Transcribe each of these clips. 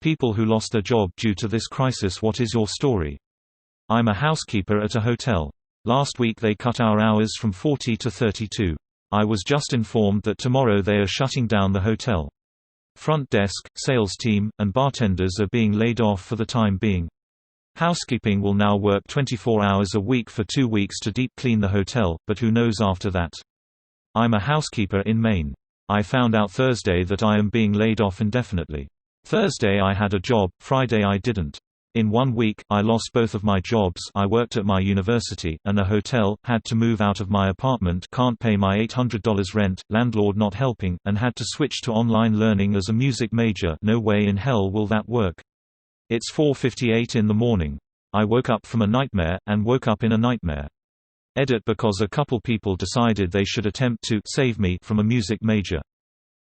People who lost their job due to this crisis. What is your story? I'm a housekeeper at a hotel. Last week they cut our hours from 40 to 32. I was just informed that tomorrow they are shutting down the hotel. Front desk, sales team, and bartenders are being laid off for the time being. Housekeeping will now work 24 hours a week for 2 weeks to deep clean the hotel, but who knows after that. I'm a housekeeper in Maine. I found out Thursday that I am being laid off indefinitely. Thursday I had a job, Friday I didn't. In 1 week, I lost both of my jobs. I worked at my university, and a hotel, had to move out of my apartment, can't pay my $800 rent, landlord not helping, and had to switch to online learning as a music major. No way in hell will that work. It's 4:58 in the morning. I woke up from a nightmare, and woke up in a nightmare. Edit because a couple people decided they should attempt to save me from a music major.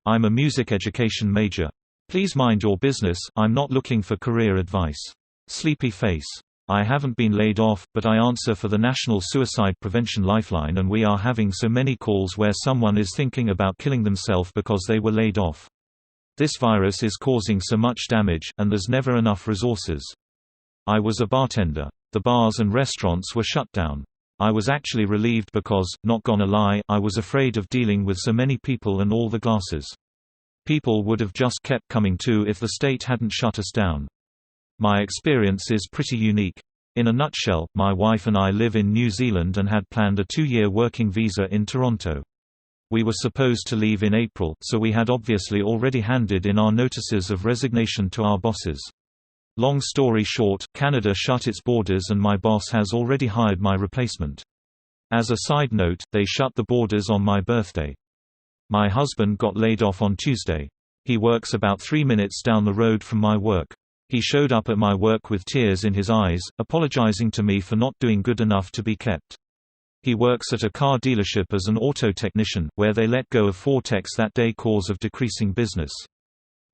I'm a music education major. Please mind your business, I'm not looking for career advice. Sleepy face. I haven't been laid off, but I answer for the National Suicide Prevention Lifeline, and we are having so many calls where someone is thinking about killing themselves because they were laid off. This virus is causing so much damage, and there's never enough resources. I was a bartender. The bars and restaurants were shut down. I was actually relieved because, not gonna lie, I was afraid of dealing with so many people and all the glasses. People would have just kept coming too if the state hadn't shut us down. My experience is pretty unique. In a nutshell, my wife and I live in New Zealand and had planned a 2-year working visa in Toronto. We were supposed to leave in April, so we had obviously already handed in our notices of resignation to our bosses. Long story short, Canada shut its borders and my boss has already hired my replacement. As a side note, they shut the borders on my birthday. My husband got laid off on Tuesday. He works about 3 minutes down the road from my work. He showed up at my work with tears in his eyes, apologizing to me for not doing good enough to be kept. He works at a car dealership as an auto technician, where they let go of 4 techs that day cause of decreasing business.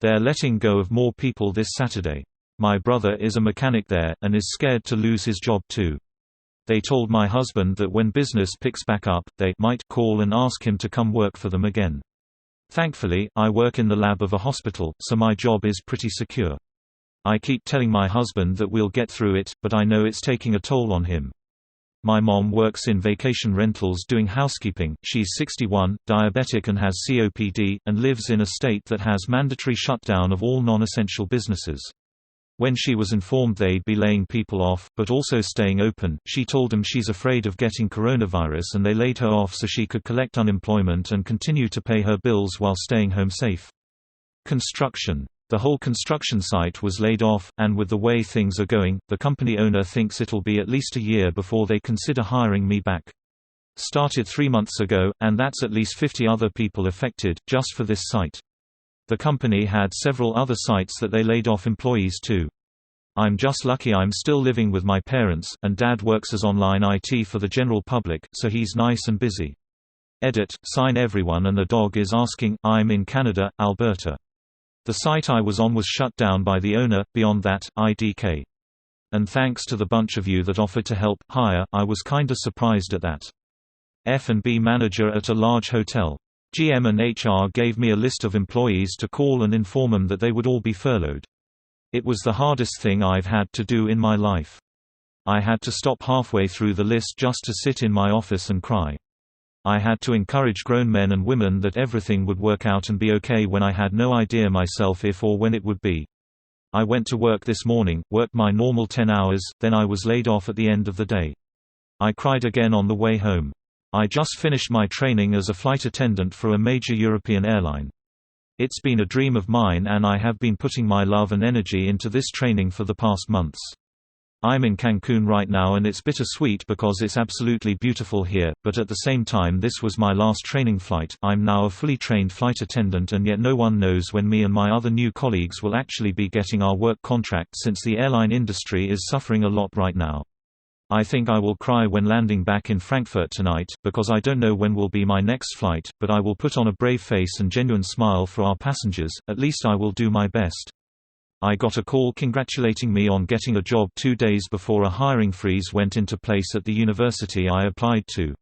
They're letting go of more people this Saturday. My brother is a mechanic there, and is scared to lose his job too. They told my husband that when business picks back up, they might call and ask him to come work for them again. Thankfully, I work in the lab of a hospital, so my job is pretty secure. I keep telling my husband that we'll get through it, but I know it's taking a toll on him. My mom works in vacation rentals doing housekeeping. She's 61, diabetic and has COPD, and lives in a state that has mandatory shutdown of all non-essential businesses. When she was informed they'd be laying people off, but also staying open, she told them she's afraid of getting coronavirus and they laid her off so she could collect unemployment and continue to pay her bills while staying home safe. Construction. The whole construction site was laid off, and with the way things are going, the company owner thinks it'll be at least a year before they consider hiring me back. Started 3 months ago, and that's at least 50 other people affected, just for this site. The company had several other sites that they laid off employees to. I'm just lucky I'm still living with my parents, and Dad works as online IT for the general public, so he's nice and busy. Edit, sign everyone and the dog is asking. I'm in Canada, Alberta. The site I was on was shut down by the owner, beyond that, IDK. And thanks to the bunch of you that offered to help hire, I was kinda surprised at that. F&B manager at a large hotel. GM and HR gave me a list of employees to call and inform them that they would all be furloughed. It was the hardest thing I've had to do in my life. I had to stop halfway through the list just to sit in my office and cry. I had to encourage grown men and women that everything would work out and be okay when I had no idea myself if or when it would be. I went to work this morning, worked my normal 10 hours, then I was laid off at the end of the day. I cried again on the way home. I just finished my training as a flight attendant for a major European airline. It's been a dream of mine and I have been putting my love and energy into this training for the past months. I'm in Cancun right now and it's bittersweet because it's absolutely beautiful here, but at the same time this was my last training flight. I'm now a fully trained flight attendant and yet no one knows when me and my other new colleagues will actually be getting our work contract since the airline industry is suffering a lot right now. I think I will cry when landing back in Frankfurt tonight, because I don't know when will be my next flight, but I will put on a brave face and genuine smile for our passengers. At least I will do my best. I got a call congratulating me on getting a job 2 days before a hiring freeze went into place at the university I applied to.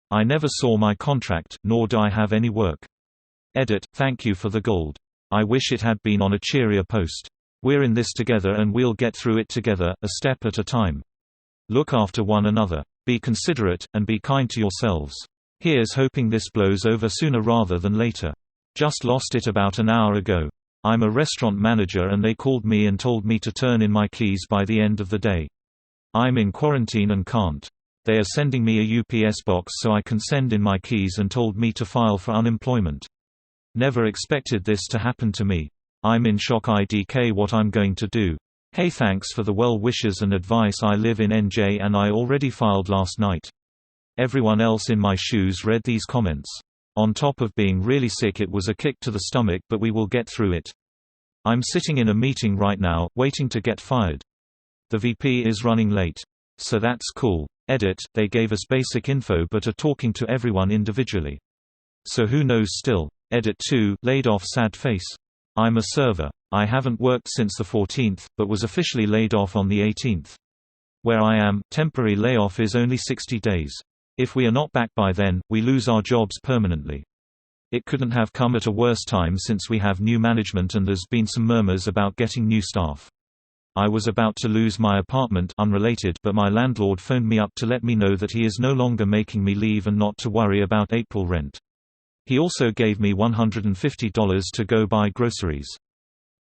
I never saw my contract, nor do I have any work. Edit, thank you for the gold. I wish it had been on a cheerier post. We're in this together and we'll get through it together, a step at a time. Look after one another. Be considerate, and be kind to yourselves. Here's hoping this blows over sooner rather than later. Just lost it about an hour ago. I'm a restaurant manager and they called me and told me to turn in my keys by the end of the day. I'm in quarantine and can't. They are sending me a UPS box so I can send in my keys and told me to file for unemployment. Never expected this to happen to me. I'm in shock. IDK what I'm going to do. Hey, thanks for the well wishes and advice. I live in NJ and I already filed last night. Everyone else in my shoes read these comments. On top of being really sick, it was a kick to the stomach, but we will get through it. I'm sitting in a meeting right now, waiting to get fired. The VP is running late. So that's cool. Edit, they gave us basic info but are talking to everyone individually. So who knows still. Edit 2, laid off sad face. I'm a server. I haven't worked since the 14th, but was officially laid off on the 18th. Where I am, temporary layoff is only 60 days. If we are not back by then, we lose our jobs permanently. It couldn't have come at a worse time since we have new management and there's been some murmurs about getting new staff. I was about to lose my apartment, unrelated, but my landlord phoned me up to let me know that he is no longer making me leave and not to worry about April rent. He also gave me $150 to go buy groceries.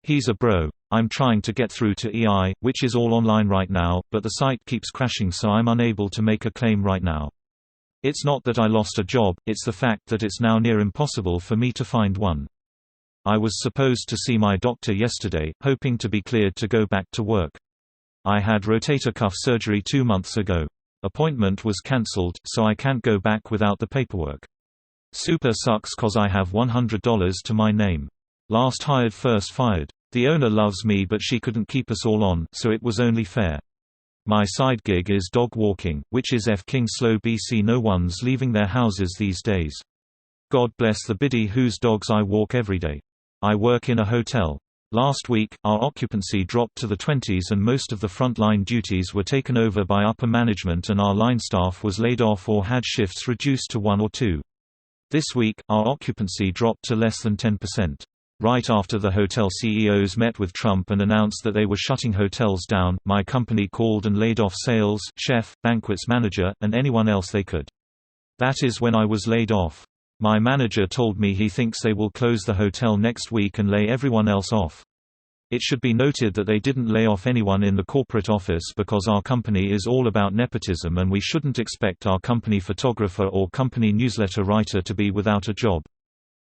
He's a bro. I'm trying to get through to EI, which is all online right now, but the site keeps crashing so I'm unable to make a claim right now. It's not that I lost a job, it's the fact that it's now near impossible for me to find one. I was supposed to see my doctor yesterday, hoping to be cleared to go back to work. I had rotator cuff surgery 2 months ago. Appointment was cancelled, so I can't go back without the paperwork. Super sucks cause I have $100 to my name. Last hired first fired. The owner loves me but she couldn't keep us all on, so it was only fair. My side gig is dog walking, which is f***ing slow BC. No one's leaving their houses these days. God bless the biddy whose dogs I walk every day. I work in a hotel. Last week, our occupancy dropped to the 20s and most of the frontline duties were taken over by upper management and our line staff was laid off or had shifts reduced to 1 or 2. This week, our occupancy dropped to less than 10%. Right after the hotel CEOs met with Trump and announced that they were shutting hotels down, my company called and laid off sales, chef, banquets manager, and anyone else they could. That is when I was laid off. My manager told me he thinks they will close the hotel next week and lay everyone else off. It should be noted that they didn't lay off anyone in the corporate office because our company is all about nepotism and we shouldn't expect our company photographer or company newsletter writer to be without a job.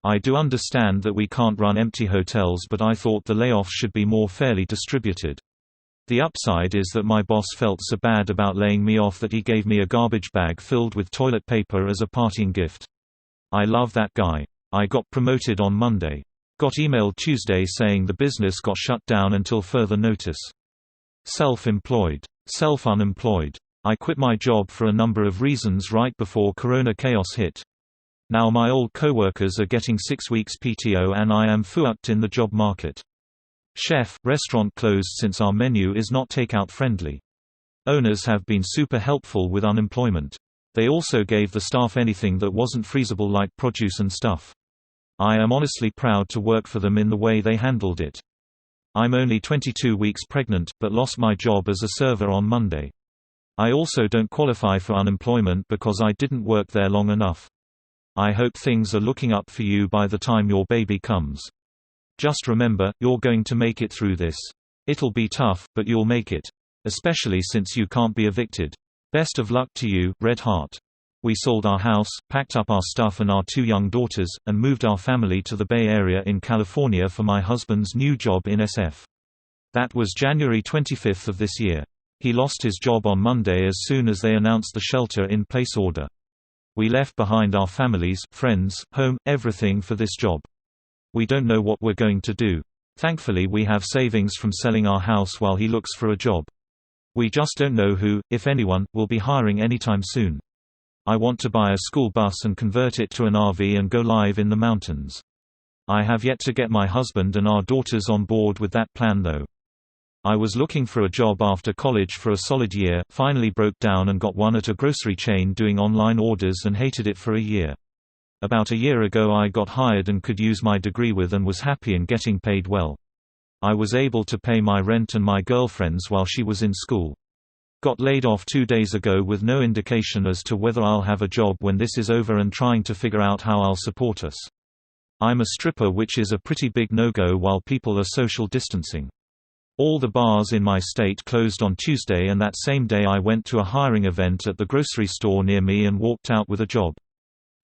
I do understand that we can't run empty hotels, but I thought the layoffs should be more fairly distributed. The upside is that my boss felt so bad about laying me off that he gave me a garbage bag filled with toilet paper as a parting gift. I love that guy. I got promoted on Monday. Got emailed Tuesday saying the business got shut down until further notice. Self-employed. Self-unemployed. I quit my job for a number of reasons right before Corona chaos hit. Now my old coworkers are getting 6 weeks PTO and I am fucked in the job market. Chef, restaurant closed since our menu is not takeout friendly. Owners have been super helpful with unemployment. They also gave the staff anything that wasn't freezable like produce and stuff. I am honestly proud to work for them in the way they handled it. I'm only 22 weeks pregnant, but lost my job as a server on Monday. I also don't qualify for unemployment because I didn't work there long enough. I hope things are looking up for you by the time your baby comes. Just remember, you're going to make it through this. It'll be tough, but you'll make it. Especially since you can't be evicted. Best of luck to you, Red Heart. We sold our house, packed up our stuff and our 2 young daughters, and moved our family to the Bay Area in California for my husband's new job in SF. That was January 25th of this year. He lost his job on Monday as soon as they announced the shelter-in-place order. We left behind our families, friends, home, everything for this job. We don't know what we're going to do. Thankfully we have savings from selling our house while he looks for a job. We just don't know who, if anyone, will be hiring anytime soon. I want to buy a school bus and convert it to an RV and go live in the mountains. I have yet to get my husband and our daughters on board with that plan though. I was looking for a job after college for a solid year, finally broke down and got one at a grocery chain doing online orders and hated it for a year. About a year ago I got hired and could use my degree with and was happy and getting paid well. I was able to pay my rent and my girlfriend's while she was in school. Got laid off 2 days ago with no indication as to whether I'll have a job when this is over and trying to figure out how I'll support us. I'm a stripper, which is a pretty big no-go while people are social distancing. All the bars in my state closed on Tuesday, and that same day I went to a hiring event at the grocery store near me and walked out with a job.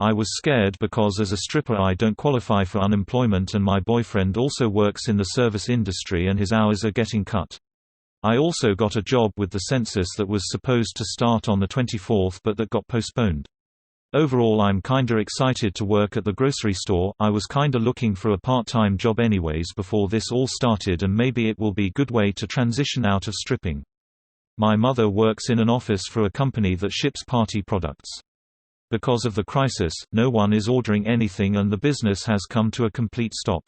I was scared because as a stripper I don't qualify for unemployment, and my boyfriend also works in the service industry and his hours are getting cut. I also got a job with the census that was supposed to start on the 24th but that got postponed. Overall, I'm kinda excited to work at the grocery store. I was kinda looking for a part-time job anyways before this all started, and maybe it will be a good way to transition out of stripping. My mother works in an office for a company that ships party products. Because of the crisis, no one is ordering anything and the business has come to a complete stop.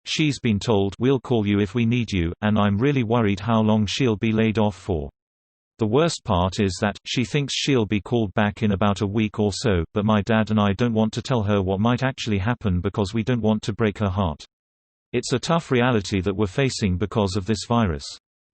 She's been told, "We'll call you if we need you," and I'm really worried how long she'll be laid off for. The worst part is that she thinks she'll be called back in about a week or so, but my dad and I don't want to tell her what might actually happen because we don't want to break her heart. It's a tough reality that we're facing because of this virus.